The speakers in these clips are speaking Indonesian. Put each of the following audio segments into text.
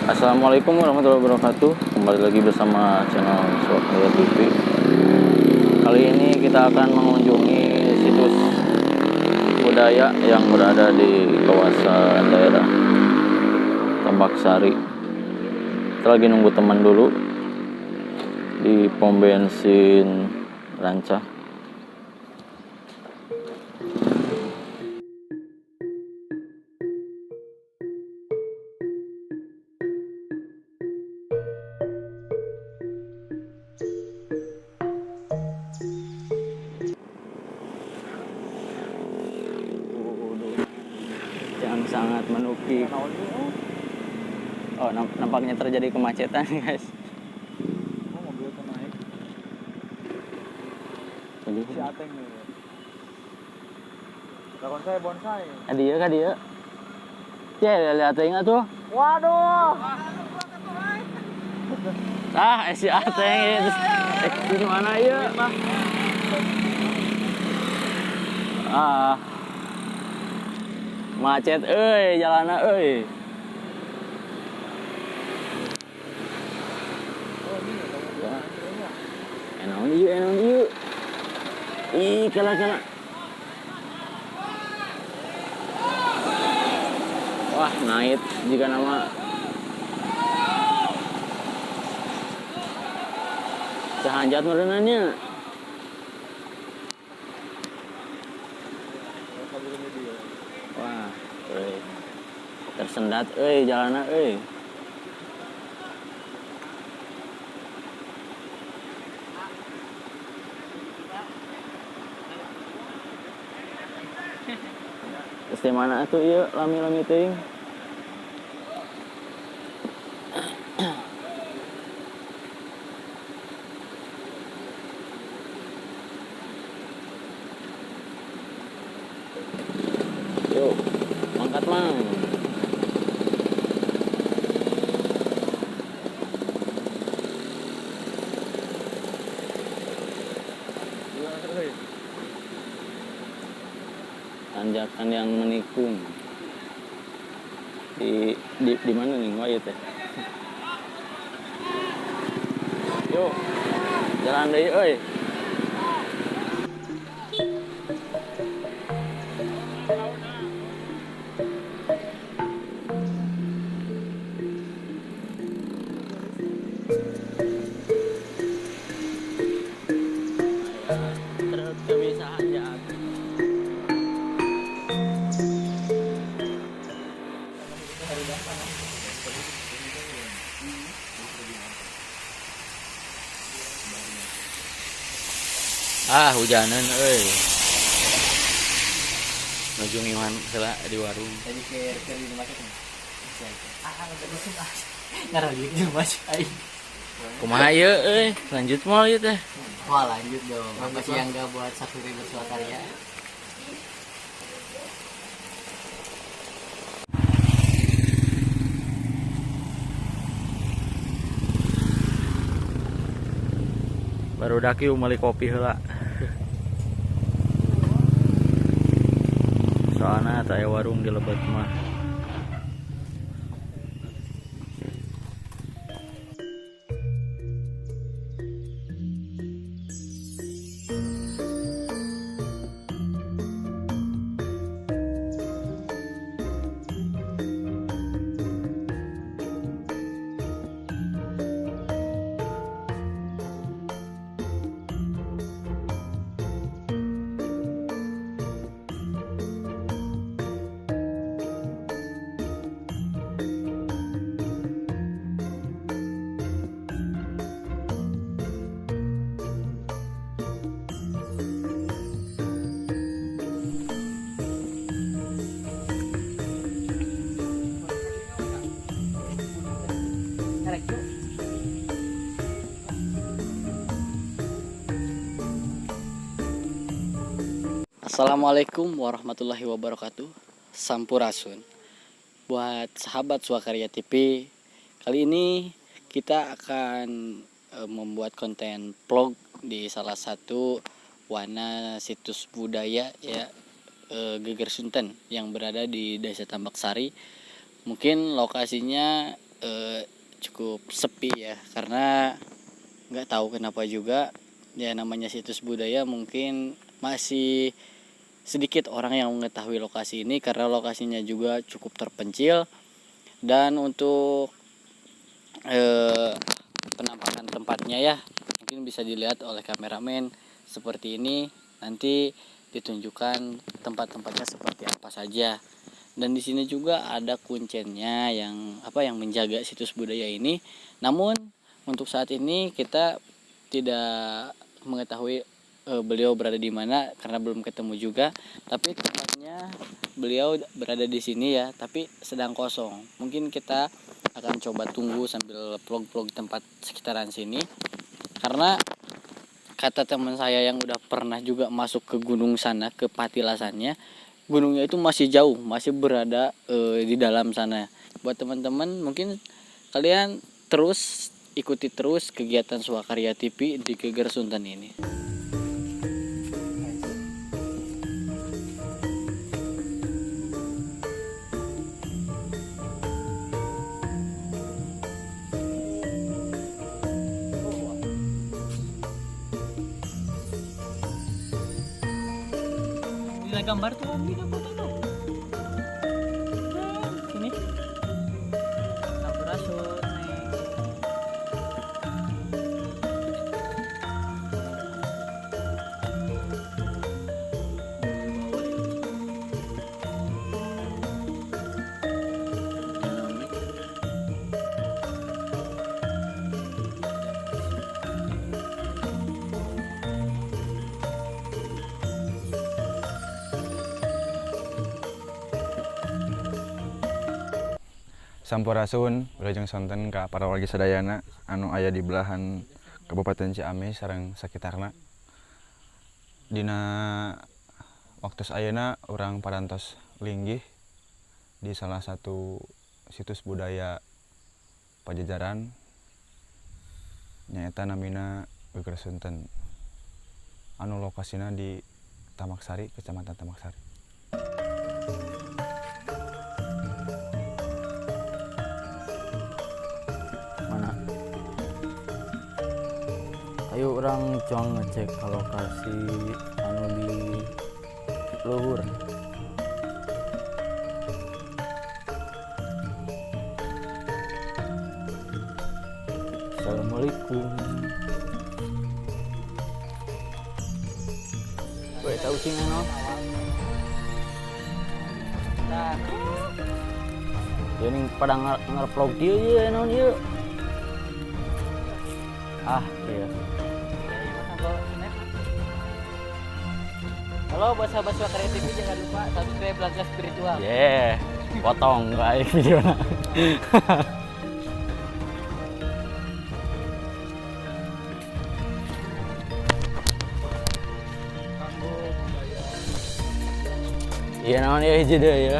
Assalamualaikum warahmatullahi wabarakatuh. Kembali lagi bersama channel Swakarya TV. Kali ini kita akan mengunjungi situs budaya yang berada di kawasan daerah Tambak Sari. Kita lagi nunggu teman dulu di pom bensin Ranca. Yang sangat menukik. Oh, nampaknya terjadi kemacetan, guys. Oh, mobil tuh naik. Si Ateng nih. Lakon saya bonsai. Dia kah dia? Ya, lihat ingat tuh. Waduh. Si Ateng itu. Di mana ya? Macet jalanna euy. Enaon ieu. Ih, kala. Wah, naik jika nama sahanjat merenanya. Wah, tersendat jalanna Terus di mana tuh ieu lami-lami teuing? Yuk, mangkat mang. Tanjakan yang menikung. Di mana nih wah teh? Yuk, jalan deui euy. Terus bisa hanjat. Hujanan nuju ngiwan heula di warung. Tadi ke di rumah sakit. Ngaruh di rumah sakit. Kumaha ieu lanjut mal ieu teh. Wah, lanjut dong. Apa sih yang enggak buat satu ribu Swakarya? Baru daki meuli kopi heula. Soalna aya warung di Lebet mah. Assalamualaikum warahmatullahi wabarakatuh. Sampurasun. Buat sahabat Swakarya TV, kali ini kita akan membuat konten vlog di salah satu wana situs budaya ya, Geger Sunten yang berada di Desa Tambak Sari. Mungkin lokasinya cukup sepi ya, karena nggak tahu kenapa juga ya, namanya situs budaya mungkin masih sedikit orang yang mengetahui lokasi ini karena lokasinya juga cukup terpencil. Dan untuk penampakan tempatnya ya mungkin bisa dilihat oleh kameramen seperti ini, nanti ditunjukkan tempat-tempatnya seperti apa saja. Dan di sini juga ada kuncennya yang menjaga situs budaya ini. Namun untuk saat ini kita tidak mengetahui beliau berada di mana karena belum ketemu juga. Tapi tempatnya beliau berada di sini ya, tapi sedang kosong. Mungkin kita akan coba tunggu sambil vlog-vlog tempat sekitaran sini. Karena kata teman saya yang udah pernah juga masuk ke gunung sana, ke Patilasannya, gunungnya itu masih jauh, masih berada di dalam sana. Buat teman-teman mungkin kalian ikuti terus kegiatan Swakarya TV di Geger Sunten ini. Gambar tuh Om, foto tuh. Sini. Sampurasun nih. Sampurasun, Wilujeng Sonten ka para wargi sadayana anu aya di belahan Kabupaten Ciamis sareng sakitarna. Dina waktu ayeuna urang parantos linggih di salah satu situs budaya Pajajaran nyaeta namina Geger Sunten. Anu lokasina di Tamaksari, Kecamatan Tamaksari. Ayo orang coba ngecek ke lokasi anu di luhur. Assalamualaikum. Woi, tahu sih no? Nah, Jadi pada nge-vlog dia ya non dia. Iya. halo buat sahabat Swakarya TV, jangan lupa subscribe Langkah Spiritual. Potong kayak video na. Iya namanya hiji deh ya.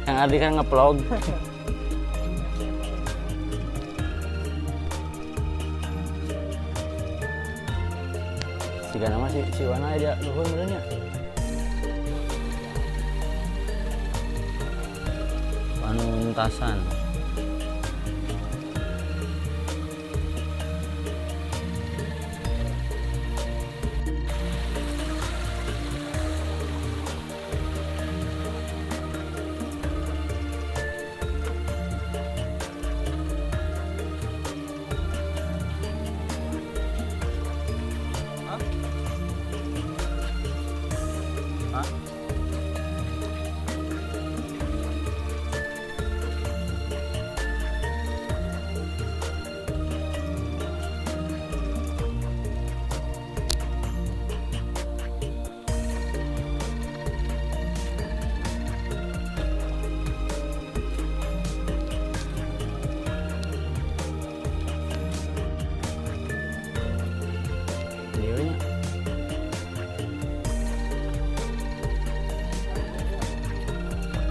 Yang Ardi kan nge-vlog. Jika nama si Wana aja luhur benernya. Panuntasan.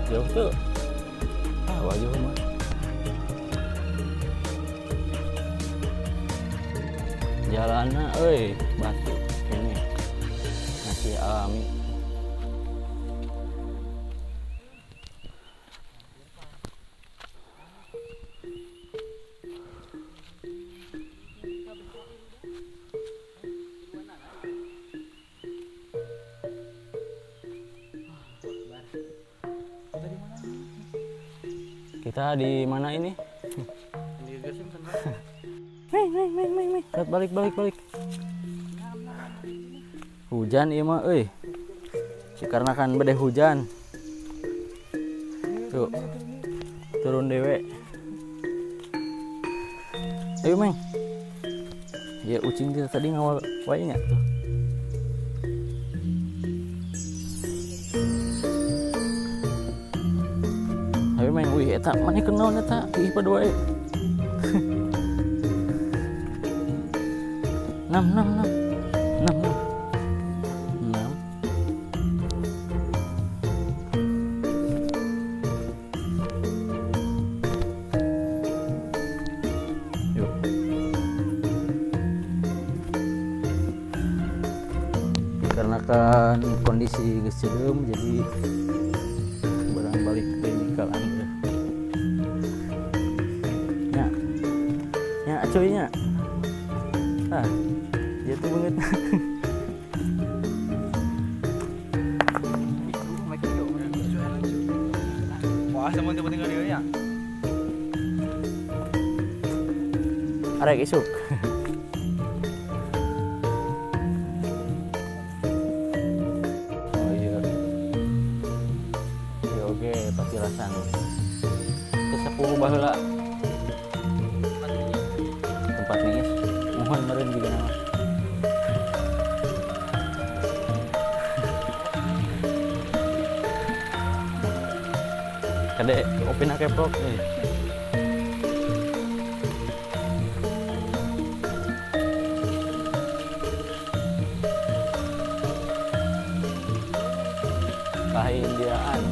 Jauh tuh. Wajah mah. Jalannya batu ini masih alami. Kita di mana ini? Balik. Hujan ieu mah euy. Dikarenakan bedeh hujan. Tuh. Turun dewe. Ayo Meng. Ya ucing kita tadi ngawal wae nya tuh. Ayo Meng, wih eta mana kenal eta ih pada wae. 6. Yuk. Dikarenakan kondisi geus cedeum jadi barang balik ke nikalan ya. Nya cuy nya. Ya tuh banget. Wah, sama penting dia ya. Arek isuk. Oh iya. Ya oke, pasti rasan. Kesepuh baheula. Tempat ngeis. Mohon meureun juga nama. Kadek opina keprok euy. Kahindiaan.